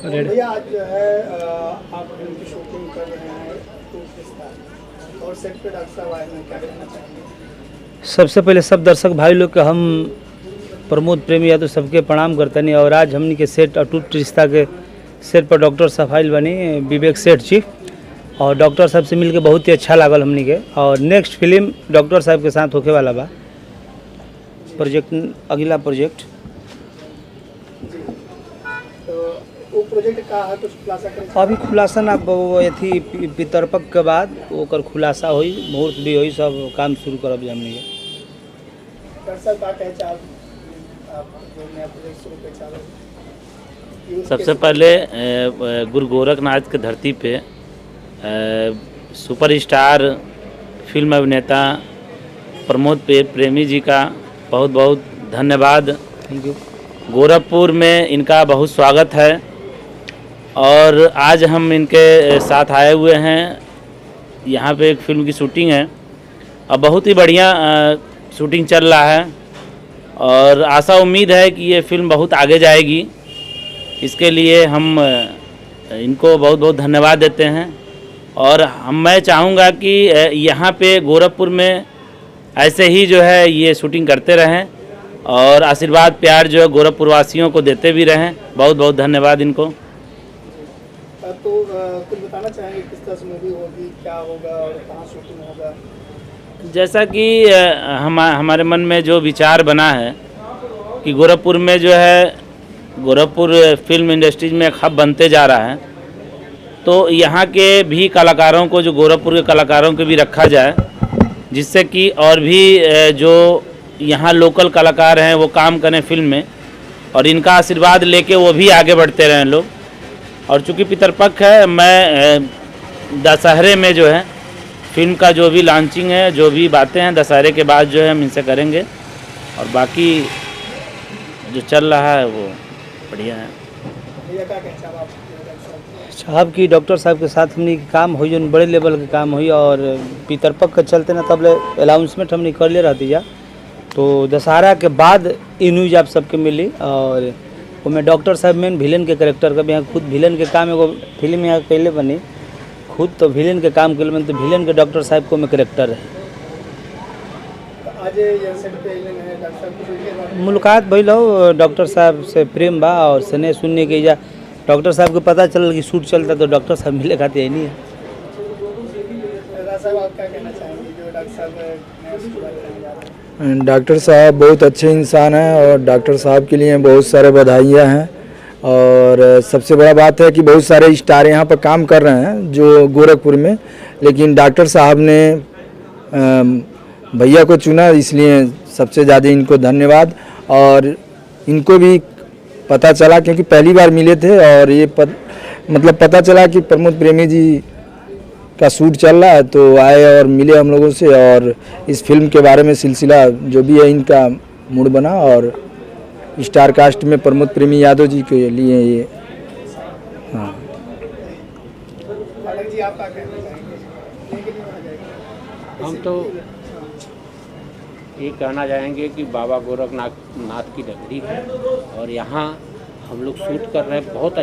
भैया आज जो है आप फिल्म की शूटिंग कर रहे हैं और सेट पे डॉक्टर साहब आए हैं, क्या कहना चाहेंगे? सबसे पहले सब दर्शक भाई लोग के हम प्रमोद प्रेमी यादव सबके प्रणाम करते हैं। और आज हमनी के सेट अटूट रिश्ता के सेट पर डॉक्टर साहब आइल बनी विवेक सेठ जी, और डॉक्टर साहब से मिलके बहुत ही अच्छा लागल हमनी के। और नेक्स्ट फिल्म डॉक्टर साहब के साथ होके वाला बा प्रोजेक्ट, अगला प्रोजेक्ट। तो वो प्रोजेक्ट का है कुछ खुलासा करें? अभी खुलासा ना अथी पितरपक के बाद ओकर खुलासा हुई, मुहूर्त भी हुई, सब काम शुरू करब हमनी के। डॉक्टर साहब का कहे आप जो नया प्रोजेक्ट शुरू कर चाहे? सबसे पहले गुरु गोरखनाथ की धरती पे सुपरस्टार फिल्म अभिनेता प्रमोद प्रेमी जी का बहुत बहुत धन्यवाद। Thank you. गोरखपुर में इनका बहुत स्वागत है और आज हम इनके साथ आए हुए हैं। यहाँ पे एक फिल्म की शूटिंग है और बहुत ही बढ़िया शूटिंग चल रहा है और आशा उम्मीद है कि ये फिल्म बहुत आगे जाएगी। इसके लिए हम इनको बहुत बहुत धन्यवाद देते हैं और मैं चाहूँगा कि यहाँ पे गोरखपुर में ऐसे ही जो है ये शूटिंग करते रहें और आशीर्वाद प्यार जो है गोरखपुर वासियों को देते भी रहें। बहुत बहुत धन्यवाद इनको। तो कुछ बताना चाहेंगे किस तरह से मूवी होगी, क्या होगा और कहाँ शूटिंग होगा? जैसा कि हमारे मन में जो विचार बना है कि गोरखपुर में जो है गोरखपुर फिल्म इंडस्ट्रीज में एक हब बनते जा रहा है, तो यहाँ के भी कलाकारों को, जो गोरखपुर के कलाकारों को भी रखा जाए, जिससे कि और भी जो यहाँ लोकल कलाकार हैं वो काम करें फिल्म में और इनका आशीर्वाद लेके वो भी आगे बढ़ते रहें लोग। और चूँकि पितरपक्ष है, मैं दशहरे में जो है फिल्म का जो भी लॉन्चिंग है, जो भी बातें हैं दशहरे के बाद जो है हम इनसे करेंगे और बाकी जो चल रहा है वो बढ़िया है। भैया क्या कहना चाहेंगे आप? साहब की डॉक्टर साहब के साथ हमनी के काम हुई, जो बड़े लेवल के काम हुई और पितरपक के चलते ना तब अनाउंसमेंट हमने कर ले रहती जा, तो दशहरा के बाद ई न्यूज आप सबके मिली। और उसमें डॉक्टर साहब मेन विलेन के कैरेक्टर का भी यहाँ खुद विलेन के काम एगो फिल्म यहाँ कैले बनी, खुद तो विलेन के काम कैले बनी, तो विलेन के डॉक्टर साहब को में कैरेक्टर है। आज ये सेट पे है डॉक्टर साहब की मुलाकात भइल हो, डॉक्टर साहब से प्रेम बा और स्नेह सुनने के जा डॉक्टर साहब को पता चल कि शूट चलता तो डॉक्टर साहब मिले खाते नहीं है। साहब आप क्या कहना चाहेंगे जो डॉक्टर साहब नया शुरुआत करने जा रहे हैं? डॉक्टर साहब बहुत अच्छे इंसान हैं और डॉक्टर साहब के लिए बहुत सारे बधाइयाँ हैं। और सबसे बड़ा बात है कि बहुत सारे स्टार यहाँ पर काम कर रहे हैं जो गोरखपुर में, लेकिन डॉक्टर साहब ने भैया को चुना, इसलिए सबसे ज़्यादा इनको धन्यवाद। और इनको भी पता चला क्योंकि पहली बार मिले थे और ये मतलब पता चला कि प्रमोद प्रेमी जी का शूट चल रहा है, तो आए और मिले हम लोगों से और इस फिल्म के बारे में सिलसिला जो भी है इनका मूड बना। और स्टार कास्ट में प्रमोद प्रेमी यादव जी के लिए ये हाँ। अलग जी आप क्या कहना चाहेंगे? हम तो ये कहना चाहेंगे कि बाबा गोरखनाथ की नगरी है और यहाँ हम लोग शूट कर रहे हैं। बहुत